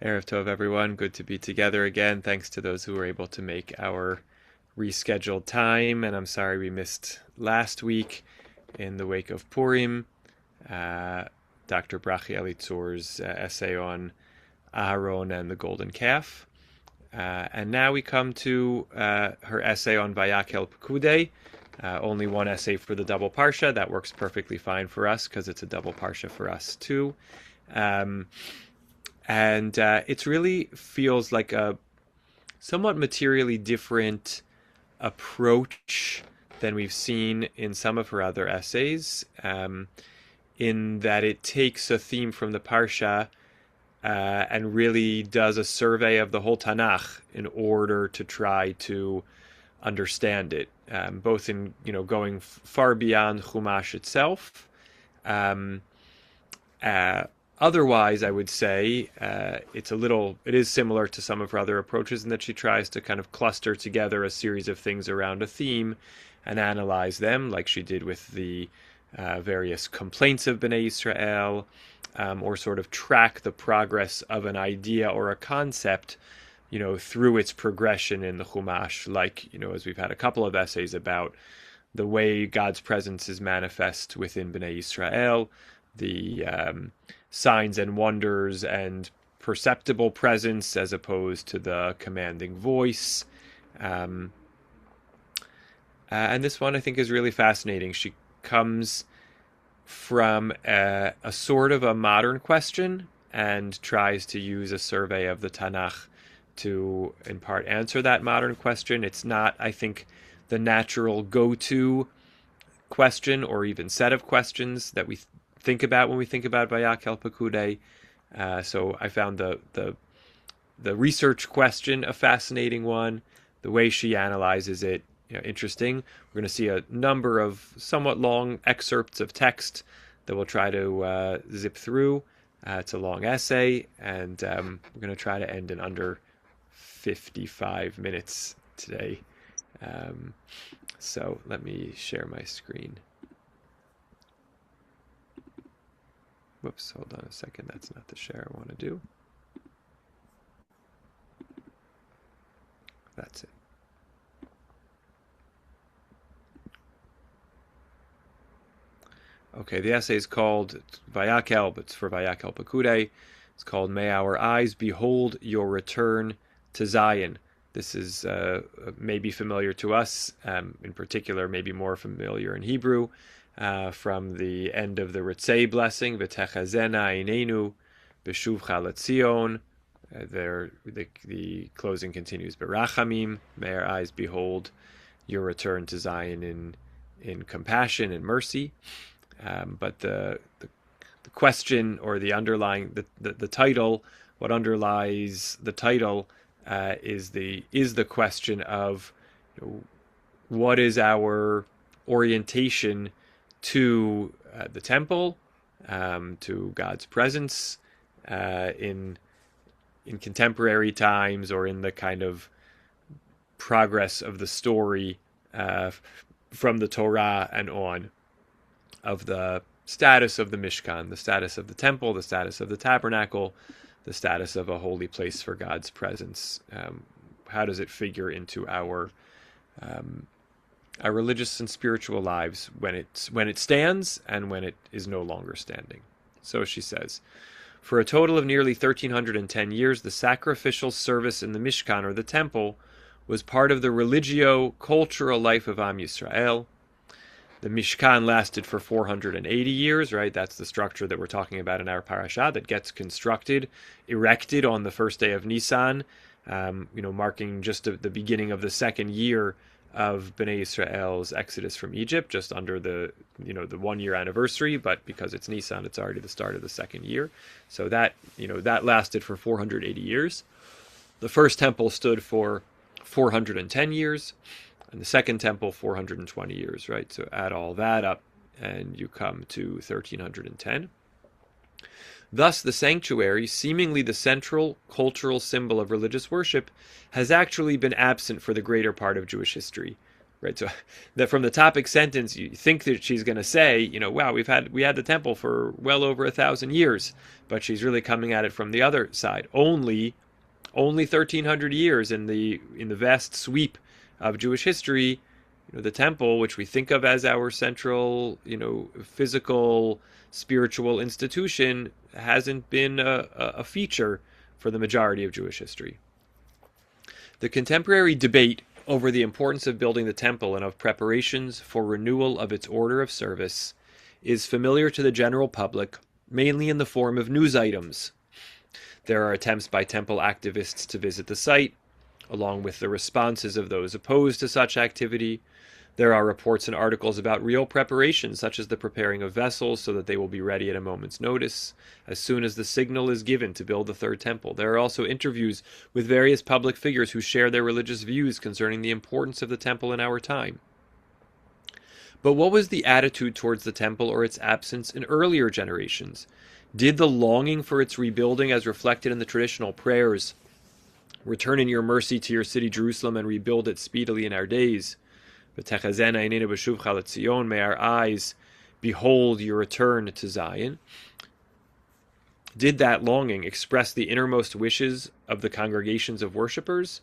Erev Tov, everyone. Good to be together again. Thanks to those who were able to make our rescheduled time. And I'm sorry we missed last week in the wake of Purim. Dr. Brachi Elitzur's essay on Aharon and the Golden Calf. And now we come to her essay on Vayakhel-Pekudei. Only one essay for the double Parsha. That works perfectly fine for us because it's a double Parsha for us too. And it really feels like a somewhat materially different approach than we've seen in some of her other essays, in that it takes a theme from the Parsha and really does a survey of the whole Tanakh in order to try to understand it, both in going far beyond Chumash itself. Otherwise, I would say it is similar to some of her other approaches in that she tries to kind of cluster together a series of things around a theme and analyze them, like she did with the various complaints of Bnei Israel, or sort of track the progress of an idea or a concept, through its progression in the Chumash, like, as we've had a couple of essays about the way God's presence is manifest within Bnei Israel, the signs and wonders and perceptible presence as opposed to the commanding voice. And this one I think is really fascinating. She comes from a sort of a modern question and tries to use a survey of the Tanakh to, in part, answer that modern question. It's not, I think, the natural go-to question or even set of questions that we think about when we think about Vayakhel-Pekudei. So I found the research question a fascinating one. The way she analyzes it, interesting. We're going to see a number of somewhat long excerpts of text that we'll try to zip through. It's a long essay, and we're going to try to end in under 55 minutes today. So let me share my screen. Whoops, hold on a second. That's not the share I want to do. That's it. Okay, the essay is called Vayakhel, but it's for Vayakhel-Pekudei. It's called May Our Eyes Behold Your Return to Zion. This is maybe familiar to us, in particular, maybe more familiar in Hebrew, from the end of the Ritzei blessing, V'techazena einenu b'shuvcha l'tzion. The closing continues, Berachamim, may our eyes behold your return to Zion in compassion and mercy. But the question, or the underlying the title, what underlies the title is the question of what is our orientation to the temple, to God's presence in contemporary times, or in the kind of progress of the story from the Torah and on, of the status of the Mishkan, the status of the temple, the status of the tabernacle, the status of a holy place for God's presence. How does it figure into our religious and spiritual lives when it stands and when it is no longer standing? So she says, for a total of nearly 1,310 years, the sacrificial service in the Mishkan, or the temple, was part of the religio-cultural life of Am Yisrael. The Mishkan lasted for 480 years, right? That's the structure that we're talking about in our Parashah, that gets constructed, erected on the first day of Nisan, marking just the beginning of the second year of Bnei Israel's exodus from Egypt, just under the 1 year anniversary, but because it's Nisan, it's already the start of the second year. So that lasted for 480 years. The first temple stood for 410 years. And the second temple, 420 years, right? So add all that up, and you come to 1,310. Thus, the sanctuary, seemingly the central cultural symbol of religious worship, has actually been absent for the greater part of Jewish history. right? So that from the topic sentence, you think that she's going to say, wow, we had the temple for well over 1,000 years, but she's really coming at it from the other side. Only 1,300 years in the vast sweep of Jewish history, the temple, which we think of as our central, physical, spiritual institution, hasn't been a feature for the majority of Jewish history. The contemporary debate over the importance of building the temple and of preparations for renewal of its order of service is familiar to the general public, mainly in the form of news items. There are attempts by temple activists to visit the site, along with the responses of those opposed to such activity. There are reports and articles about real preparations, such as the preparing of vessels so that they will be ready at a moment's notice, as soon as the signal is given to build the third temple. There are also interviews with various public figures who share their religious views concerning the importance of the temple in our time. But what was the attitude towards the temple or its absence in earlier generations? Did the longing for its rebuilding, as reflected in the traditional prayers, "Return in your mercy to your city Jerusalem and rebuild it speedily in our days," may our eyes behold your return to Zion? Did that longing express the innermost wishes of the congregations of worshippers?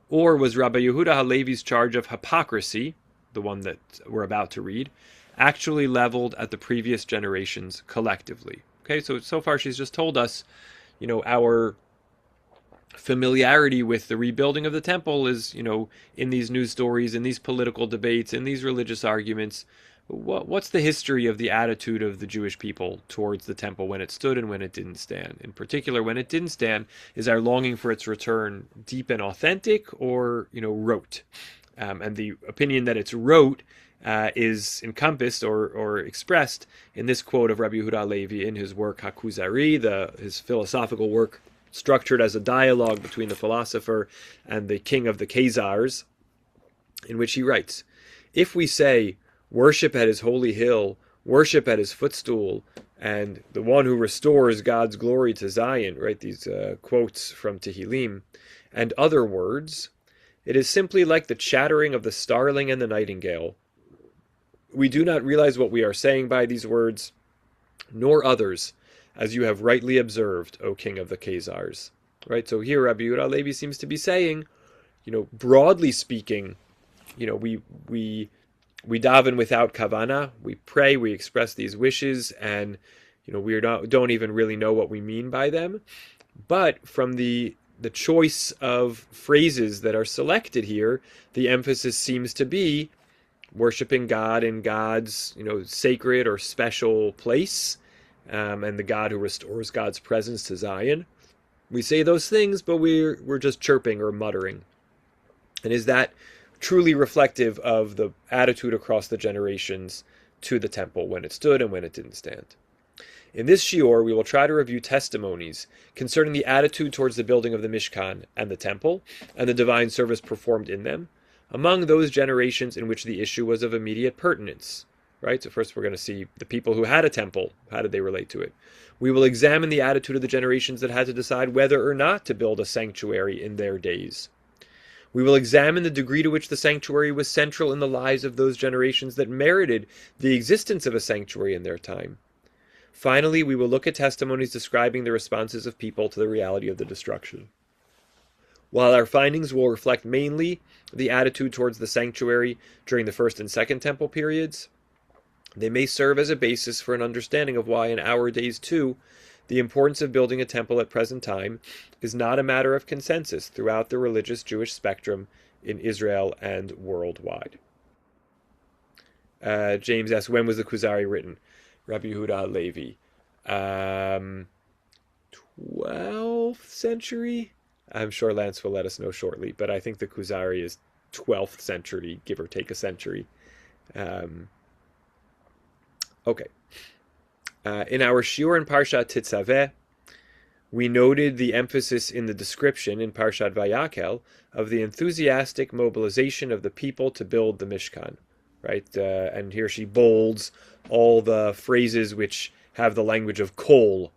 Or was Rabbi Yehuda Halevi's charge of hypocrisy, the one that we're about to read, actually leveled at the previous generations collectively? Okay, so far she's just told us, our familiarity with the rebuilding of the temple is, in these news stories, in these political debates, in these religious arguments. What's the history of the attitude of the Jewish people towards the temple when it stood and when it didn't stand? In particular, when it didn't stand, is our longing for its return deep and authentic, or, rote? And the opinion that it's rote is encompassed or expressed in this quote of Rabbi Yehuda Halevi in his work HaKuzari, his philosophical work, structured as a dialogue between the philosopher and the king of the Khazars, in which he writes, "If we say, worship at his holy hill, worship at his footstool, and the one who restores God's glory to Zion," right, these quotes from Tehillim, and other words, it is simply like the chattering of the starling and the nightingale. We do not realize what we are saying by these words, nor others, as you have rightly observed, O King of the Khazars. Right, so here Rabbi Yehuda Halevi seems to be saying, broadly speaking, we daven without kavana, we pray, we express these wishes, and we don't even really know what we mean by them. But from the choice of phrases that are selected here, the emphasis seems to be worshiping God in God's sacred or special place, and the God who restores God's presence to Zion. We say those things, but we're just chirping or muttering. And is that truly reflective of the attitude across the generations to the temple when it stood and when it didn't stand? In this shiur, we will try to review testimonies concerning the attitude towards the building of the Mishkan and the temple, and the divine service performed in them, among those generations in which the issue was of immediate pertinence. Right? So first we're going to see the people who had a temple. How did they relate to it? We will examine the attitude of the generations that had to decide whether or not to build a sanctuary in their days. We will examine the degree to which the sanctuary was central in the lives of those generations that merited the existence of a sanctuary in their time. Finally, we will look at testimonies describing the responses of people to the reality of the destruction. While our findings will reflect mainly the attitude towards the sanctuary during the first and second temple periods, they may serve as a basis for an understanding of why in our days too, the importance of building a temple at present time is not a matter of consensus throughout the religious Jewish spectrum in Israel and worldwide. James asks, when was the Kuzari written? Rabbi Yehuda Halevi. 12th century? I'm sure Lance will let us know shortly, but I think the Kuzari is 12th century, give or take a century. Okay. In our shiur in Parshat Tetzaveh, we noted the emphasis in the description in Parshat Vayakhel of the enthusiastic mobilization of the people to build the Mishkan, right? And here she bolds all the phrases which have the language of kol,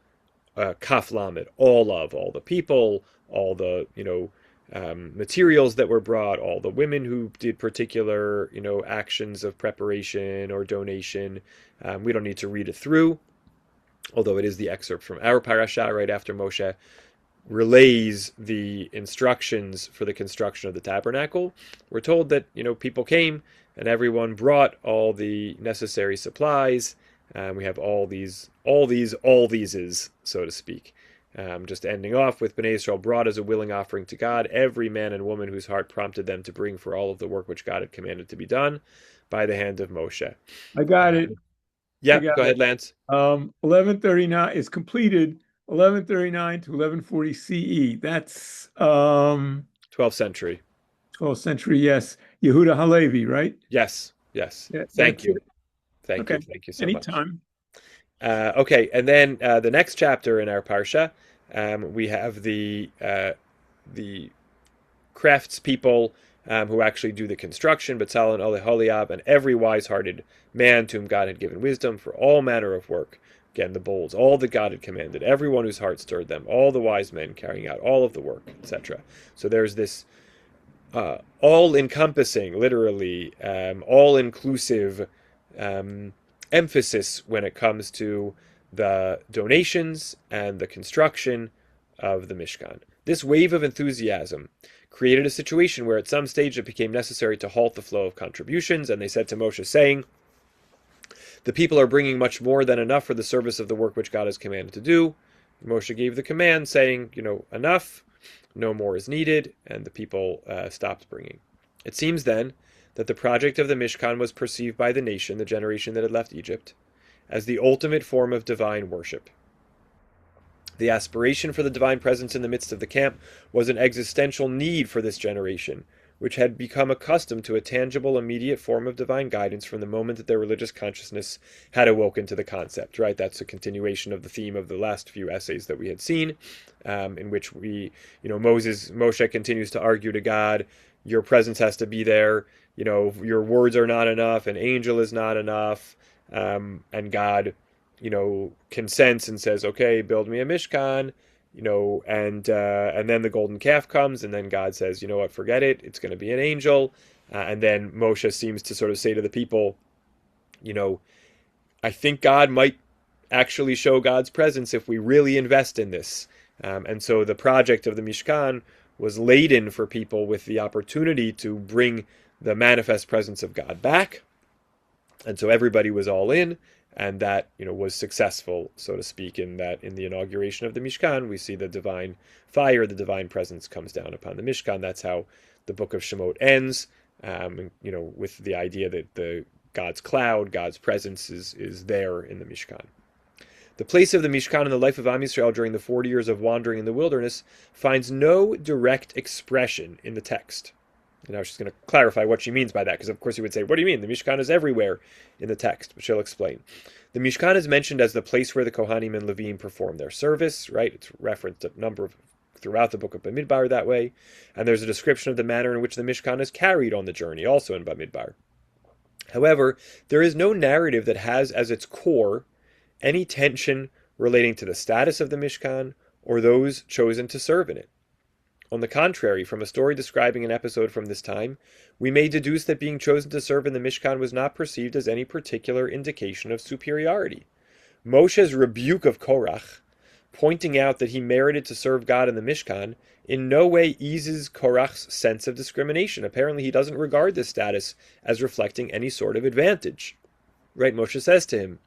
kaf lamed, all the people, all the, materials that were brought, all the women who did particular, actions of preparation or donation. We don't need to read it through, although it is the excerpt from our Parashah right after Moshe relays the instructions for the construction of the tabernacle. We're told that people came and everyone brought all the necessary supplies. We have all theses, so to speak. Just ending off with Bnei Israel brought as a willing offering to God every man and woman whose heart prompted them to bring for all of the work which God had commanded to be done by the hand of Moshe. I got it. I Yeah, got go it. ahead, Lance. 1139 is completed 1139 to 1140 CE. That's 12th century. 12th century. Yes. Yehuda Halevi, right? Yes, yes. Yeah, Thank that's you. it. Thank you. Okay. Thank you so much. Anytime. Okay, and then the next chapter in our parsha, we have the craftspeople who actually do the construction, Betzalel and Oholiab, and every wise-hearted man to whom God had given wisdom for all manner of work. Again, the bowls, all that God had commanded, everyone whose heart stirred them, all the wise men carrying out all of the work, etc. So there's this all-encompassing, literally all-inclusive emphasis when it comes to the donations and the construction of the Mishkan. This wave of enthusiasm created a situation where at some stage it became necessary to halt the flow of contributions, and they said to Moshe, saying, the people are bringing much more than enough for the service of the work which God has commanded to do. Moshe gave the command saying, enough, no more is needed, and the people stopped bringing. It seems then that the project of the Mishkan was perceived by the nation, the generation that had left Egypt, as the ultimate form of divine worship. The aspiration for the divine presence in the midst of the camp was an existential need for this generation, which had become accustomed to a tangible, immediate form of divine guidance from the moment that their religious consciousness had awoken to the concept, right? That's a continuation of the theme of the last few essays that we had seen, in which Moshe continues to argue to God, your presence has to be there, your words are not enough, an angel is not enough, and God consents and says, okay, build me a Mishkan, and then the golden calf comes, and then God says, you know what, forget it, it's going to be an angel, and then Moshe seems to sort of say to the people, I think God might actually show God's presence if we really invest in this, and so the project of the Mishkan was laden for people with the opportunity to bring the manifest presence of God back, and so everybody was all in. And that was successful, so to speak, in the inauguration of the Mishkan, we see the divine fire, the divine presence comes down upon the Mishkan. That's how the book of Shemot ends, with the idea that the God's cloud, God's presence is there in the Mishkan. The place of the Mishkan in the life of Am Yisrael during the 40 years of wandering in the wilderness finds no direct expression in the text. And now she's going to clarify what she means by that, because of course you would say, what do you mean? The Mishkan is everywhere in the text, but she'll explain. The Mishkan is mentioned as the place where the Kohanim and Levim perform their service, right? It's referenced a number of throughout the book of Bamidbar that way, and there's a description of the manner in which the Mishkan is carried on the journey, also in Bamidbar. However, there is no narrative that has as its core any tension relating to the status of the Mishkan or those chosen to serve in it. On the contrary, from a story describing an episode from this time, we may deduce that being chosen to serve in the Mishkan was not perceived as any particular indication of superiority. Moshe's rebuke of Korach, pointing out that he merited to serve God in the Mishkan, in no way eases Korach's sense of discrimination. Apparently, he doesn't regard this status as reflecting any sort of advantage. Right? Moshe says to him,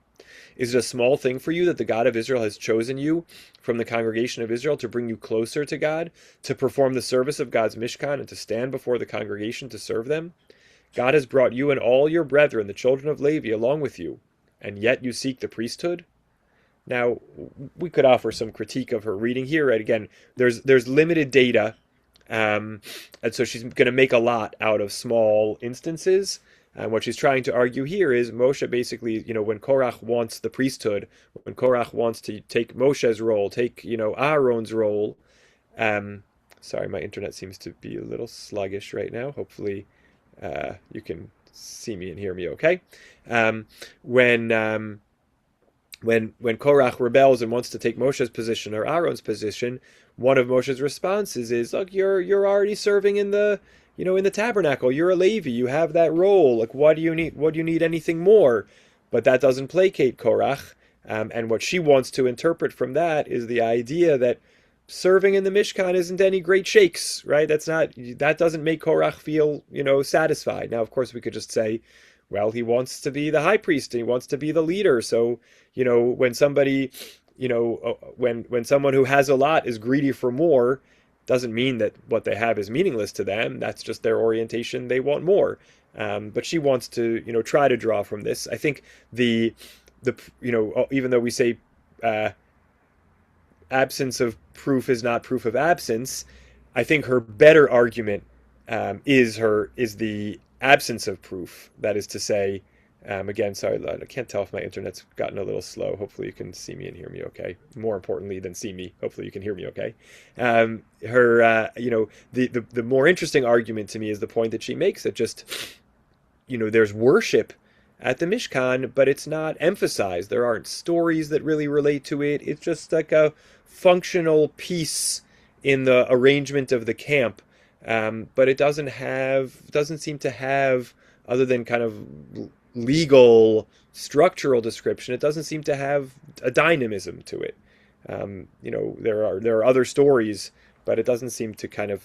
is it a small thing for you that the God of Israel has chosen you from the congregation of Israel to bring you closer to God, to perform the service of God's Mishkan, and to stand before the congregation to serve them? God has brought you and all your brethren, the children of Levi, along with you, and yet you seek the priesthood? Now, we could offer some critique of her reading here. Right? Again, there's limited data, and so she's going to make a lot out of small instances. And what she's trying to argue here is Moshe basically, when Korach wants the priesthood, when Korach wants to take Moshe's role, take, Aaron's role. Sorry, my internet seems to be a little sluggish right now. Hopefully you can see me and hear me okay. When when Korach rebels and wants to take Moshe's position or Aaron's position, one of Moshe's responses is, "Look, you're already serving in the in the tabernacle. You're a Levi. You have that role. Like, what do you need? What do you need anything more?" But that doesn't placate Korach. And what she wants to interpret from that is the idea that serving in the Mishkan isn't any great shakes, right? That doesn't make Korach feel satisfied. Now, of course, we could just say, well, he wants to be the high priest. He wants to be the leader. So, when somebody, when someone who has a lot is greedy for more, doesn't mean that what they have is meaningless to them. That's just their orientation. They want more. But she wants to, try to draw from this. I think the even though we say absence of proof is not proof of absence, I think her better argument is the absence of proof. That is to say, again, sorry, I can't tell if my internet's gotten a little slow. Hopefully you can see me and hear me okay. More importantly than see me, hopefully you can hear me okay. The more interesting argument to me is the point that she makes that just, there's worship at the Mishkan, but it's not emphasized. There aren't stories that really relate to it. It's just like a functional piece in the arrangement of the camp. But it doesn't seem to have, other than kind of legal structural description, it doesn't seem to have a dynamism to it. There are other stories, but it doesn't seem to kind of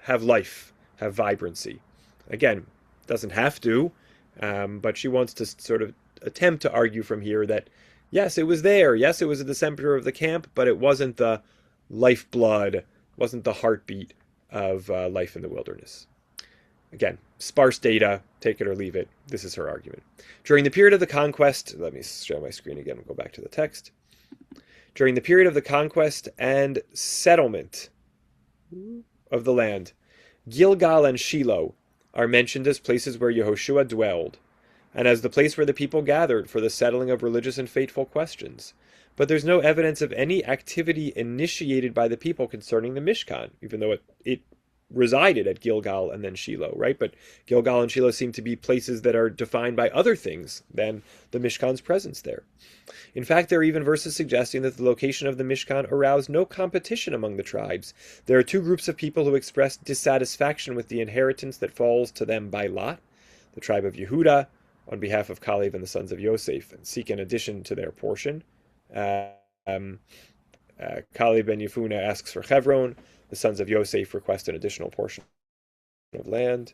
have life, have vibrancy. Again, doesn't have to, but she wants to sort of attempt to argue from here that yes, it was there. Yes, it was at the center of the camp, but it wasn't the lifeblood, wasn't the heartbeat of life in the wilderness. Again, sparse data, take it or leave it. This is her argument. During the period of the conquest, let me show my screen again and go back to the text. During the period of the conquest and settlement of the land, Gilgal and Shiloh are mentioned as places where Yehoshua dwelled, and as the place where the people gathered for the settling of religious and fateful questions. But there's no evidence of any activity initiated by the people concerning the Mishkan, even though it resided at Gilgal and then Shiloh, right? But Gilgal and Shiloh seem to be places that are defined by other things than the Mishkan's presence there. In fact, there are even verses suggesting that the location of the Mishkan aroused no competition among the tribes. There are two groups of people who express dissatisfaction with the inheritance that falls to them by lot: the tribe of Yehuda, on behalf of Kalev and the sons of Yosef, and seek an addition to their portion. Kalev ben Yefuna asks for Hebron. The sons of Yosef request an additional portion of land.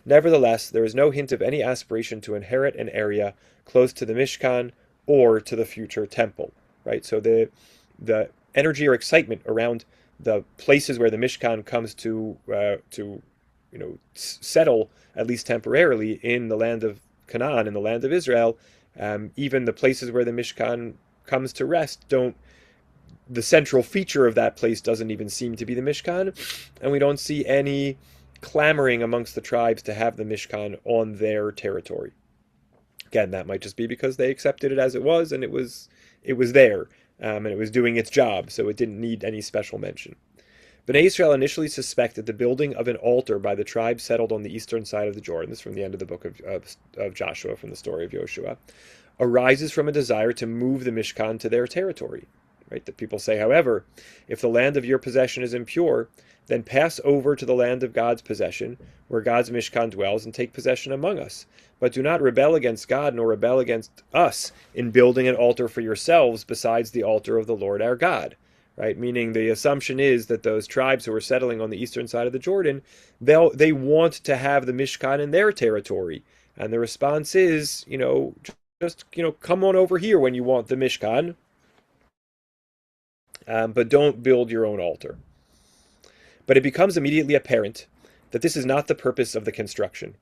Nevertheless, there is no hint of any aspiration to inherit an area close to the Mishkan or to the future temple, right? So the energy or excitement around the places where the Mishkan comes to settle, at least temporarily, in the land of Canaan, in the land of Israel, even the places where the Mishkan comes to rest the central feature of that place doesn't even seem to be the Mishkan, and we don't see any clamoring amongst the tribes to have the Mishkan on their territory. Again, that might just be because they accepted it as it was, and it was there, and it was doing its job, so it didn't need any special mention. Bnei Israel initially suspected the building of an altar by the tribes settled on the eastern side of the Jordan. This is from the end of the book of Joshua, from the story of Joshua. Arises from a desire to move the Mishkan to their territory. Right? The people say, however, if the land of your possession is impure, then pass over to the land of God's possession, where God's Mishkan dwells, and take possession among us. But do not rebel against God, nor rebel against us in building an altar for yourselves besides the altar of the Lord our God. Right? Meaning the assumption is that those tribes who are settling on the eastern side of the Jordan, they want to have the Mishkan in their territory. And the response is, just come on over here when you want the Mishkan, but don't build your own altar. But it becomes immediately apparent that this is not the purpose of the construction.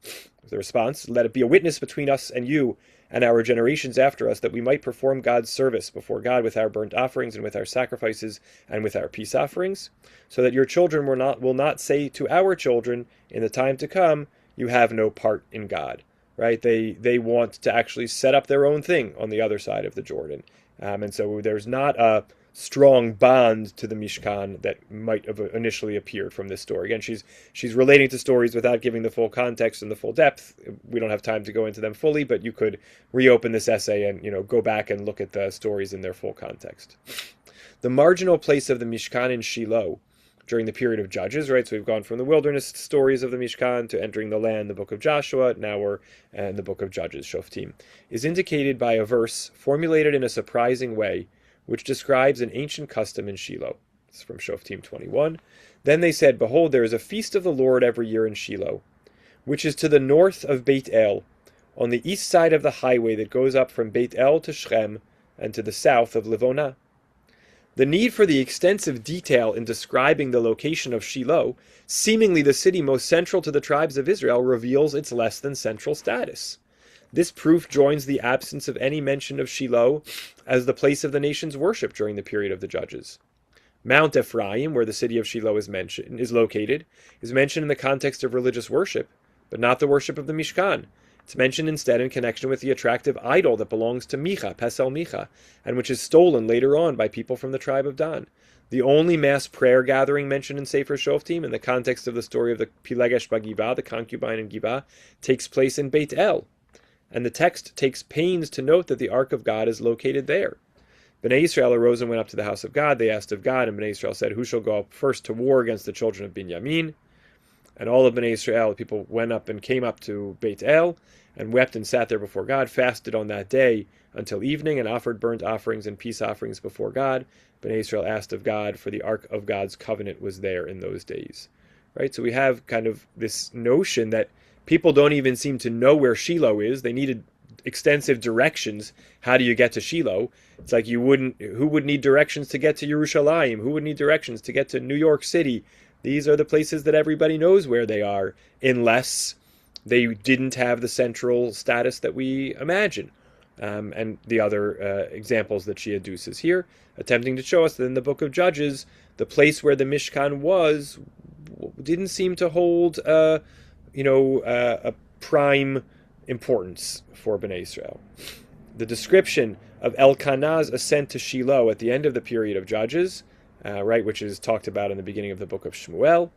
The response: let it be a witness between us and you and our generations after us, that we might perform God's service before God with our burnt offerings and with our sacrifices and with our peace offerings, so that your children will not say to our children in the time to come, you have no part in God. Right? They want to actually set up their own thing on the other side of the Jordan. And so there's not a strong bond to the Mishkan that might have initially appeared from this story. Again, she's relating to stories without giving the full context and the full depth. We don't have time to go into them fully, but you could reopen this essay and go back and look at the stories in their full context. The marginal place of the Mishkan in Shiloh during the period of Judges, right? So we've gone from the wilderness stories of the Mishkan to entering the land, the book of Joshua. Now we're in the book of Judges, Shoftim, is indicated by a verse formulated in a surprising way, which describes an ancient custom in Shiloh. It's from Shoftim 21. Then they said, "Behold, there is a feast of the Lord every year in Shiloh, which is to the north of Beit El, on the east side of the highway that goes up from Beit El to Shechem, and to the south of Livonah." The need for the extensive detail in describing the location of Shiloh, seemingly the city most central to the tribes of Israel, reveals its less than central status. This proof joins the absence of any mention of Shiloh as the place of the nation's worship during the period of the Judges. Mount Ephraim, where the city of Shiloh is located, is mentioned in the context of religious worship, but not the worship of the Mishkan. It's mentioned instead in connection with the attractive idol that belongs to Micha, Pesel Micha, and which is stolen later on by people from the tribe of Dan. The only mass prayer gathering mentioned in Sefer Shoftim in the context of the story of the Pilegesh Bagivah, the concubine in Givah, takes place in Beit El, and the text takes pains to note that the Ark of God is located there. Bnei Yisrael arose and went up to the house of God. They asked of God, and Bnei Yisrael said, "Who shall go up first to war against the children of Binyamin?" And all of Bnei Yisrael, the people, went up and came up to Beit El, and wept and sat there before God, fasted on that day until evening, and offered burnt offerings and peace offerings before God. Bnei Yisrael asked of God, for the Ark of God's covenant was there in those days. Right? So we have kind of this notion that people don't even seem to know where Shiloh is. They needed extensive directions. How do you get to Shiloh? It's like who would need directions to get to Yerushalayim? Who would need directions to get to New York City? These are the places that everybody knows where they are, unless they didn't have the central status that we imagine. And the other examples that she adduces here, attempting to show us that in the book of Judges, the place where the Mishkan was didn't seem to hold a prime importance for Bnei Israel. The description of Elkanah's ascent to Shiloh at the end of the period of Judges, which is talked about in the beginning of the book of Shmuel,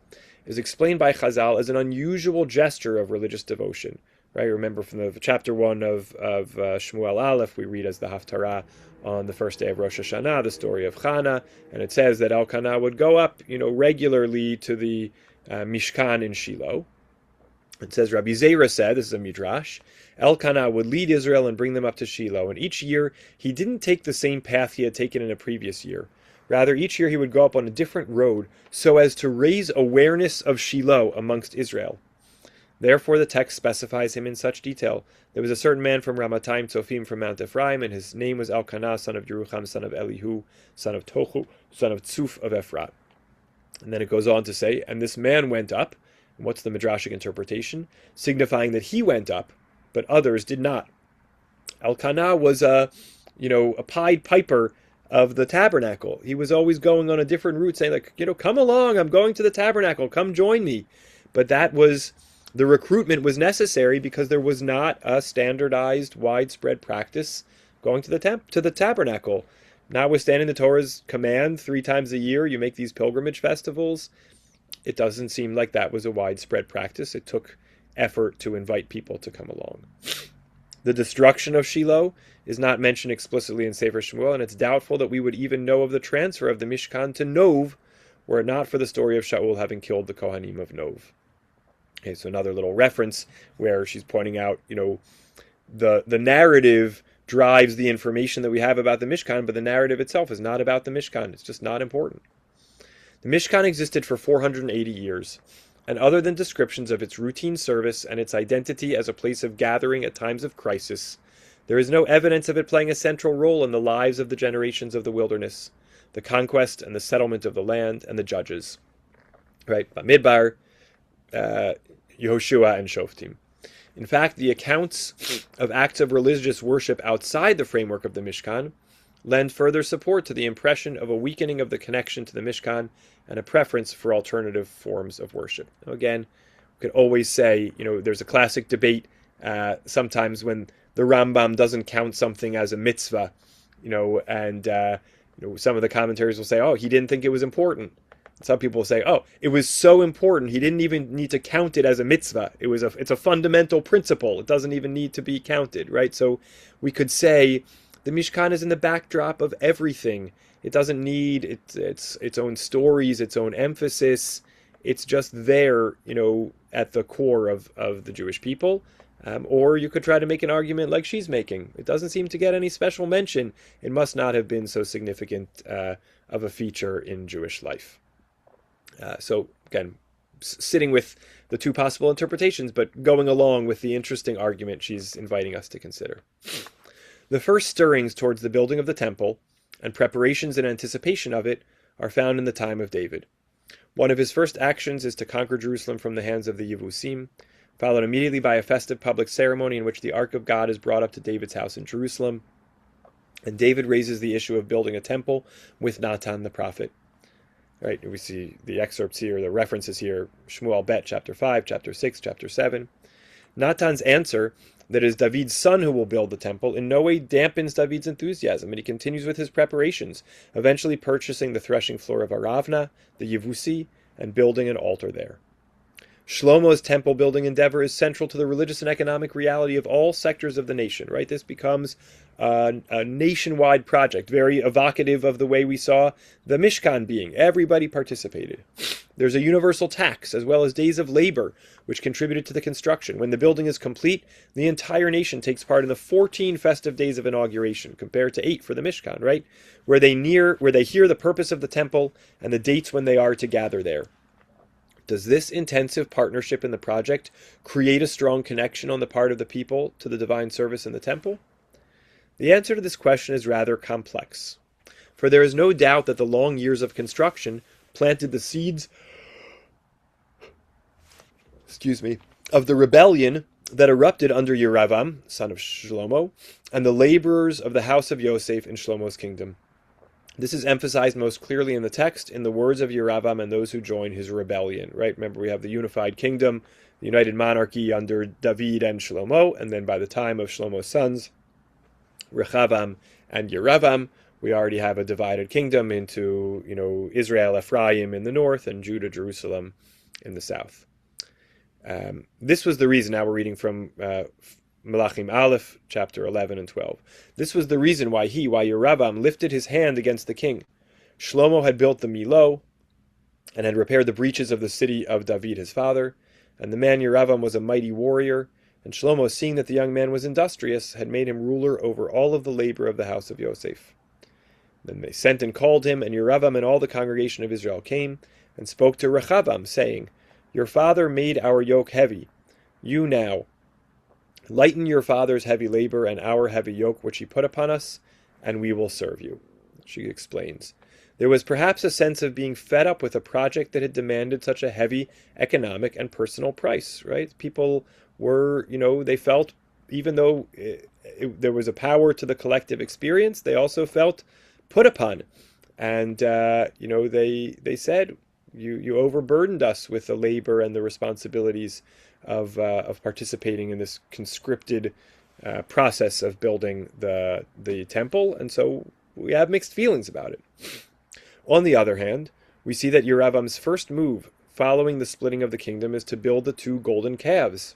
is explained by Chazal as an unusual gesture of religious devotion. Right? Remember from the chapter 1 of Shmuel Aleph, we read as the Haftarah on the first day of Rosh Hashanah, the story of Chana, and it says that Elkanah would go up, regularly to the Mishkan in Shiloh. It says, Rabbi Zera said, this is a midrash, Elkanah would lead Israel and bring them up to Shiloh, and each year he didn't take the same path he had taken in a previous year. Rather, each year he would go up on a different road so as to raise awareness of Shiloh amongst Israel. Therefore, the text specifies him in such detail. There was a certain man from Ramatayim Tzofim from Mount Ephraim, and his name was Elkanah, son of Yerucham, son of Elihu, son of Tohu, son of Tzuf of Ephrat. And then it goes on to say, and this man went up. And what's the midrashic interpretation? Signifying that he went up, but others did not. Elkanah was a Pied Piper of the tabernacle. He was always going on a different route, saying come along, I'm going to the tabernacle, come join me. But the recruitment was necessary because there was not a standardized, widespread practice going to the tabernacle. Notwithstanding the Torah's command, 3 times a year you make these pilgrimage festivals, it doesn't seem like that was a widespread practice. It took effort to invite people to come along. The destruction of Shiloh is not mentioned explicitly in Sefer Shmuel, and it's doubtful that we would even know of the transfer of the Mishkan to Nov, were it not for the story of Shaul having killed the Kohanim of Nov. Okay, so another little reference where she's pointing out, the narrative drives the information that we have about the Mishkan, but the narrative itself is not about the Mishkan. It's just not important. The Mishkan existed for 480 years, and other than descriptions of its routine service and its identity as a place of gathering at times of crisis, there is no evidence of it playing a central role in the lives of the generations of the wilderness, the conquest and the settlement of the land, and the judges. Right? Bamidbar, Yehoshua, and Shoftim. In fact, the accounts of acts of religious worship outside the framework of the Mishkan lend further support to the impression of a weakening of the connection to the Mishkan and a preference for alternative forms of worship. Now, again, we could always say, there's a classic debate sometimes when the Rambam doesn't count something as a mitzvah, and Some of the commentaries will say, oh, he didn't think it was important. Some people will say, oh, it was so important he didn't even need to count it as a mitzvah. It's a fundamental principle. It doesn't even need to be counted, right? So we could say the Mishkan is in the backdrop of everything. It doesn't need its own stories, its own emphasis. It's just there, at the core of the Jewish people. Or you could try to make an argument like she's making. It doesn't seem to get any special mention. It must not have been so significant of a feature in Jewish life. So again, sitting with the two possible interpretations, but going along with the interesting argument she's inviting us to consider. The first stirrings towards the building of the temple and preparations in anticipation of it are found in the time of David. One of his first actions is to conquer Jerusalem from the hands of the Yevusim, followed immediately by a festive public ceremony in which the Ark of God is brought up to David's house in Jerusalem, and David raises the issue of building a temple with Natan the prophet. Right, we see the excerpts here, the references here, Shmuel Bet, chapter 5, chapter 6, chapter 7. Natan's answer, that it is David's son who will build the temple, in no way dampens David's enthusiasm, and he continues with his preparations, eventually purchasing the threshing floor of Aravna, the Yevusi, and building an altar there. Shlomo's temple building endeavor is central to the religious and economic reality of all sectors of the nation, right? This becomes a nationwide project, very evocative of the way we saw the Mishkan being. Everybody participated. There's a universal tax, as well as days of labor, which contributed to the construction. When the building is complete, the entire nation takes part in the 14 festive days of inauguration, compared to 8 for the Mishkan, right? Where they hear the purpose of the temple and the dates when they are to gather there. Does this intensive partnership in the project create a strong connection on the part of the people to the divine service in the temple? The answer to this question is rather complex, for there is no doubt that the long years of construction planted the seeds of the rebellion that erupted under Yeravam, son of Shlomo, and the laborers of the house of Yosef in Shlomo's kingdom. This is emphasized most clearly in the text, in the words of Yeravam and those who join his rebellion, right? Remember, we have the unified kingdom, the united monarchy under David and Shlomo, and then by the time of Shlomo's sons, Rechavam and Yeravam, we already have a divided kingdom into, Israel, Ephraim in the north, and Judah, Jerusalem in the south. This was the reason, now we're reading from Melachim Aleph, chapter 11 and 12. This was the reason why Yeravam lifted his hand against the king. Shlomo had built the Milo and had repaired the breaches of the city of David his father, and the man Yeravam was a mighty warrior, and Shlomo, seeing that the young man was industrious, had made him ruler over all of the labor of the house of Yosef. Then they sent and called him, and Yeravam and all the congregation of Israel came, and spoke to Rechavam, saying, Your father made our yoke heavy. You now lighten your father's heavy labor and our heavy yoke which he put upon us, and we will serve you. She explains. There was perhaps a sense of being fed up with a project that had demanded such a heavy economic and personal price, right? People were, they felt, even though there was a power to the collective experience, they also felt put upon. And, they said, you overburdened us with the labor and the responsibilities of participating in this conscripted process of building the temple, and so we have mixed feelings about it. On the other hand, we see that Yeravam's first move following the splitting of the kingdom is to build the 2 golden calves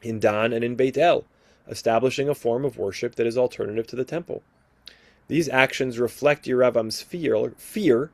in Dan and in Beit El, establishing a form of worship that is alternative to the temple. These actions reflect Yeravam's fear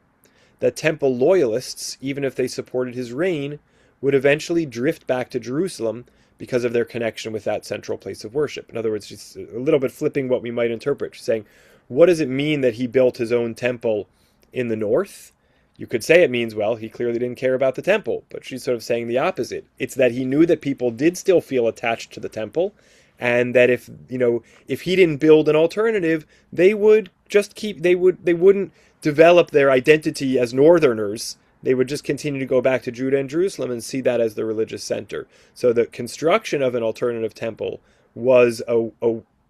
that temple loyalists, even if they supported his reign, would eventually drift back to Jerusalem because of their connection with that central place of worship. In other words, she's a little bit flipping what we might interpret. She's saying, what does it mean that he built his own temple in the north? You could say it means, well, he clearly didn't care about the temple, but she's sort of saying the opposite. It's that he knew that people did still feel attached to the temple, and that if he didn't build an alternative, they would just they wouldn't develop their identity as northerners. They would just continue to go back to Judah and Jerusalem and see that as the religious center. So the construction of an alternative temple was a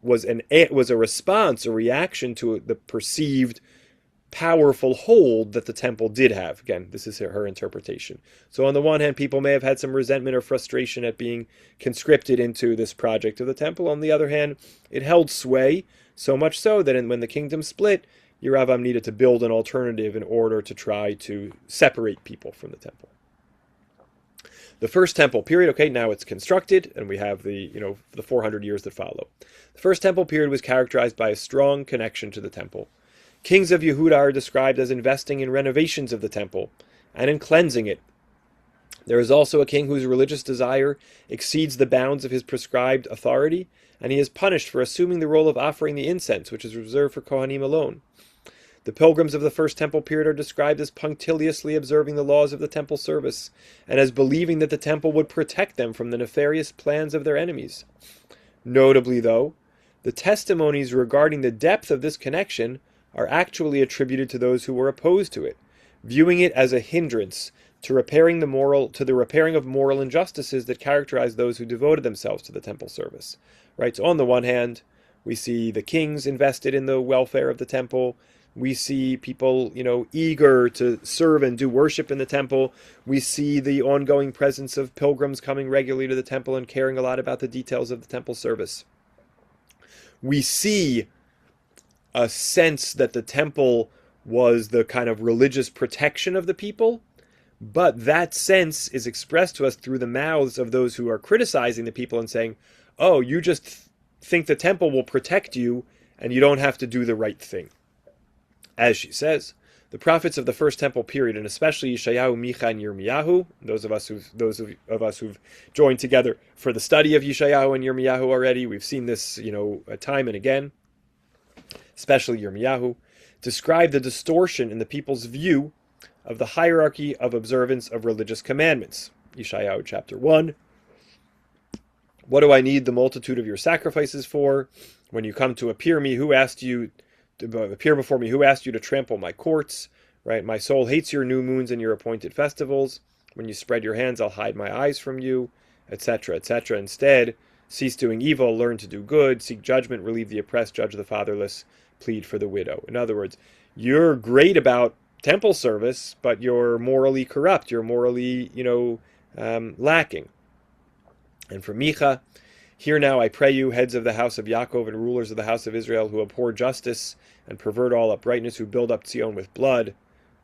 response, a reaction to the perceived powerful hold that the temple did have. Again, this is her interpretation. So on the one hand, people may have had some resentment or frustration at being conscripted into this project of the temple. On the other hand, it held sway, so much so that when the kingdom split, Yeravam needed to build an alternative in order to try to separate people from the temple. The first temple period, okay, now it's constructed, and we have the 400 years that follow. The first temple period was characterized by a strong connection to the temple. Kings of Yehuda are described as investing in renovations of the temple and in cleansing it. There is also a king whose religious desire exceeds the bounds of his prescribed authority, and he is punished for assuming the role of offering the incense, which is reserved for Kohanim alone. The pilgrims of the first temple period are described as punctiliously observing the laws of the temple service, and as believing that the temple would protect them from the nefarious plans of their enemies. Notably, though, the testimonies regarding the depth of this connection are actually attributed to those who were opposed to it, viewing it as a hindrance to the repairing of moral injustices that characterize those who devoted themselves to the temple service. Right. So on the one hand, we see the kings invested in the welfare of the temple. We see people, eager to serve and do worship in the temple. We see the ongoing presence of pilgrims coming regularly to the temple and caring a lot about the details of the temple service. We see a sense that the temple was the kind of religious protection of the people, but that sense is expressed to us through the mouths of those who are criticizing the people and saying, oh, you just think the temple will protect you and you don't have to do the right thing. As she says, the prophets of the first temple period, and especially Yeshayahu, Micha, and Yirmiyahu, those of us who've joined together for the study of Yeshayahu and Yirmiyahu already, we've seen this, time and again, especially Yirmiyahu, describe the distortion in the people's view of the hierarchy of observance of religious commandments. Yeshayahu chapter 1. What do I need the multitude of your sacrifices for? When you come to appear me, who asked you to appear before me? Who asked you to trample my courts? Right? My soul hates your new moons and your appointed festivals. When you spread your hands, I'll hide my eyes from you, etc., etc. Instead, cease doing evil, learn to do good, seek judgment, relieve the oppressed, judge the fatherless, plead for the widow. In other words, you're great about temple service, but you're morally corrupt. You're morally, lacking. And for Micha, hear now, I pray you, heads of the house of Yaakov and rulers of the house of Israel, who abhor justice and pervert all uprightness, who build up Zion with blood,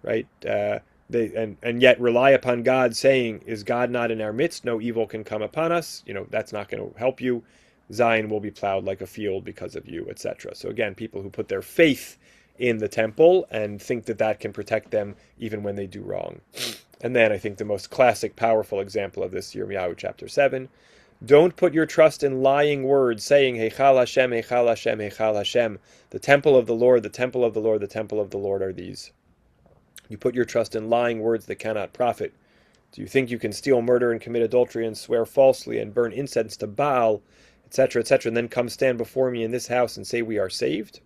right? And yet rely upon God, saying, is God not in our midst? No evil can come upon us. That's not going to help you. Zion will be plowed like a field because of you, etc. So again, people who put their faith in the temple and think that that can protect them even when they do wrong. And then I think the most classic, powerful example of this, Yirmiyahu chapter 7. Don't put your trust in lying words, saying, Heichal Hashem, Heichal Hashem, Heichal Hashem. The temple of the Lord, the temple of the Lord, the temple of the Lord are these. You put your trust in lying words that cannot profit. Do you think you can steal, murder, and commit adultery, and swear falsely, and burn incense to Baal, etc., etc., and then come stand before me in this house and say we are saved?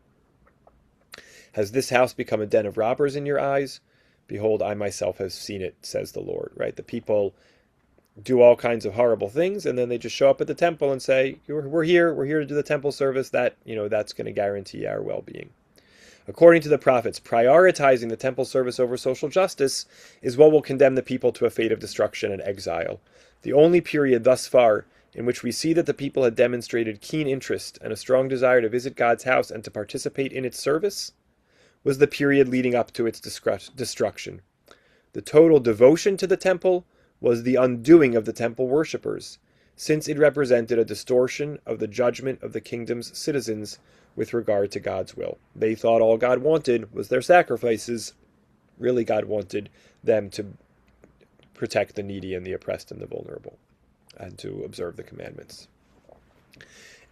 Has this house become a den of robbers in your eyes? Behold, I myself have seen it, says the Lord. Right? The people do all kinds of horrible things, and then they just show up at the temple and say, we're here to do the temple service. That's going to guarantee our well-being. According to the prophets, prioritizing the temple service over social justice is what will condemn the people to a fate of destruction and exile. The only period thus far in which we see that the people had demonstrated keen interest and a strong desire to visit God's house and to participate in its service was the period leading up to its destruction. The total devotion to the temple was the undoing of the temple worshippers, since it represented a distortion of the judgment of the kingdom's citizens with regard to God's will. They thought all God wanted was their sacrifices. Really, God wanted them to protect the needy and the oppressed and the vulnerable, and to observe the commandments.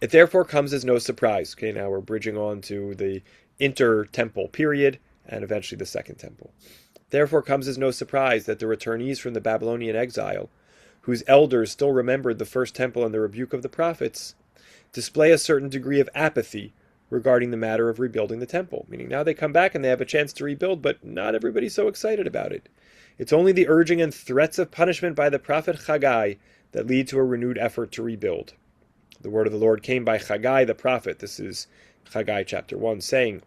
It therefore comes as no surprise. Okay, now we're bridging on to the inter-temple period and eventually the second temple. Therefore comes as no surprise that the returnees from the Babylonian exile, whose elders still remembered the first temple and the rebuke of the prophets, display a certain degree of apathy regarding the matter of rebuilding the temple. Meaning now they come back and they have a chance to rebuild, but not everybody's so excited about it. It's only the urging and threats of punishment by the prophet Haggai that lead to a renewed effort to rebuild. The word of the Lord came by Haggai the prophet. This is Haggai chapter 1, saying,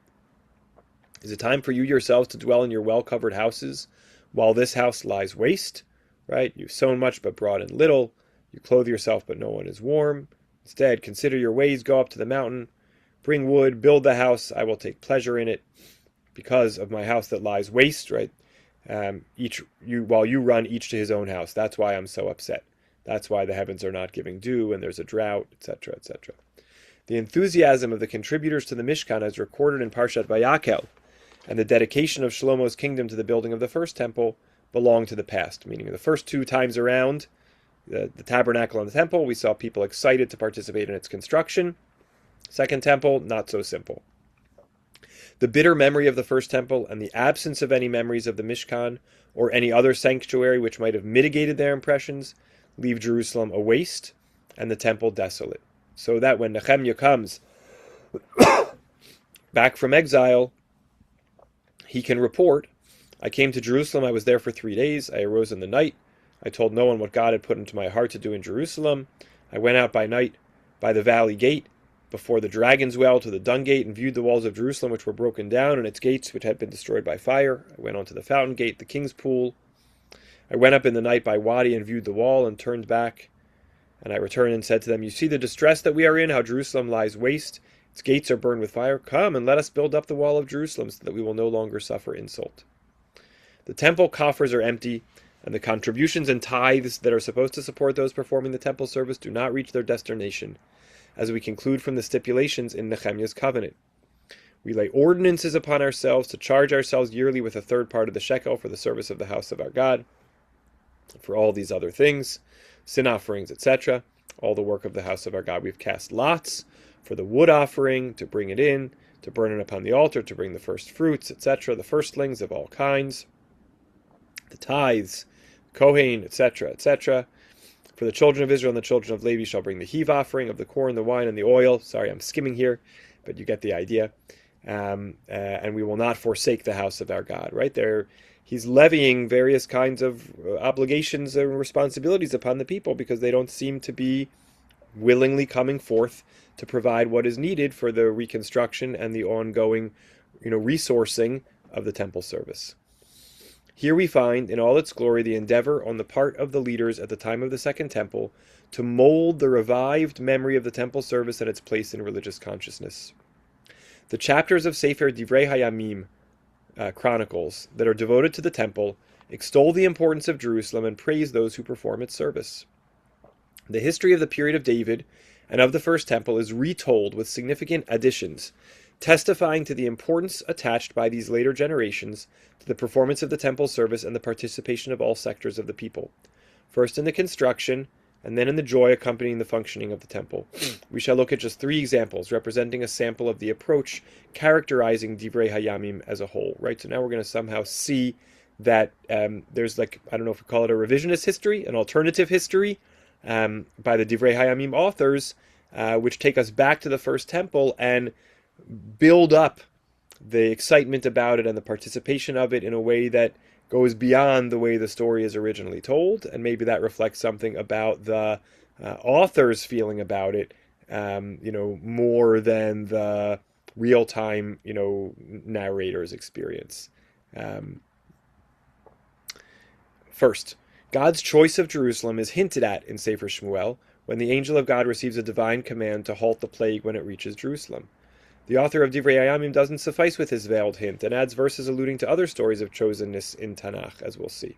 is it time for you yourselves to dwell in your well-covered houses, while this house lies waste? Right? You've sown much but brought in little. You clothe yourself but no one is warm. Instead, consider your ways, go up to the mountain, bring wood, build the house, I will take pleasure in it. because of my house that lies waste, right? While you run each to his own house. That's why I'm so upset. That's why the heavens are not giving dew and there's a drought, etc., etc. The enthusiasm of the contributors to the Mishkan as recorded in Parshat Vayakhel and the dedication of Shlomo's kingdom to the building of the first temple belong to the past, meaning the first 2 times around, the tabernacle and the temple, we saw people excited to participate in its construction. Second temple, not so simple. The bitter memory of the first temple and the absence of any memories of the Mishkan or any other sanctuary which might have mitigated their impressions leave Jerusalem a waste and the temple desolate. So that when Nehemiah comes back from exile, he can report, I came to Jerusalem, I was there for 3 days, I arose in the night, I told no one what God had put into my heart to do in Jerusalem. I went out by night by the valley gate, before the dragon's well to the dung gate, and viewed the walls of Jerusalem which were broken down, and its gates which had been destroyed by fire. I went on to the fountain gate, the king's pool. I went up in the night by Wadi and viewed the wall, and turned back. And I returned and said to them, you see the distress that we are in, how Jerusalem lies waste. Its gates are burned with fire. Come and let us build up the wall of Jerusalem, so that we will no longer suffer insult. The temple coffers are empty, and the contributions and tithes that are supposed to support those performing the temple service do not reach their destination, as we conclude from the stipulations in Nehemiah's covenant. We lay ordinances upon ourselves to charge ourselves yearly with 1/3 part of the shekel for the service of the house of our God, for all these other things, sin offerings, etc., all the work of the house of our God. We've cast lots for the wood offering, to bring it in, to burn it upon the altar, to bring the first fruits, etc., the firstlings of all kinds, the tithes, Kohen, etc., etc. For the children of Israel and the children of Levi shall bring the heave offering of the corn, the wine, and the oil. Sorry, I'm skimming here, but you get the idea. And we will not forsake the house of our God. Right there, he's levying various kinds of obligations and responsibilities upon the people because they don't seem to be willingly coming forth to provide what is needed for the reconstruction and the ongoing, resourcing of the temple service. Here we find, in all its glory, the endeavor on the part of the leaders at the time of the Second Temple to mold the revived memory of the temple service and its place in religious consciousness. The chapters of Sefer Divrei Hayamim, Chronicles, that are devoted to the temple, extol the importance of Jerusalem and praise those who perform its service. The history of the period of David and of the First Temple is retold with significant additions, testifying to the importance attached by these later generations to the performance of the temple service and the participation of all sectors of the people, first in the construction, and then in the joy accompanying the functioning of the temple. We shall look at just 3 examples, representing a sample of the approach characterizing Divrei Hayamim as a whole, right? So now we're going to somehow see that there's I don't know if we call it a revisionist history, an alternative history, by the Divrei Hayamim authors, which take us back to the First Temple and build up the excitement about it and the participation of it in a way that goes beyond the way the story is originally told, and maybe that reflects something about the author's feeling about it, more than the real-time, narrator's experience. First, God's choice of Jerusalem is hinted at in Sefer Shmuel when the angel of God receives a divine command to halt the plague when it reaches Jerusalem. The author of Divrei Hayamim doesn't suffice with his veiled hint and adds verses alluding to other stories of chosenness in Tanakh, as we'll see.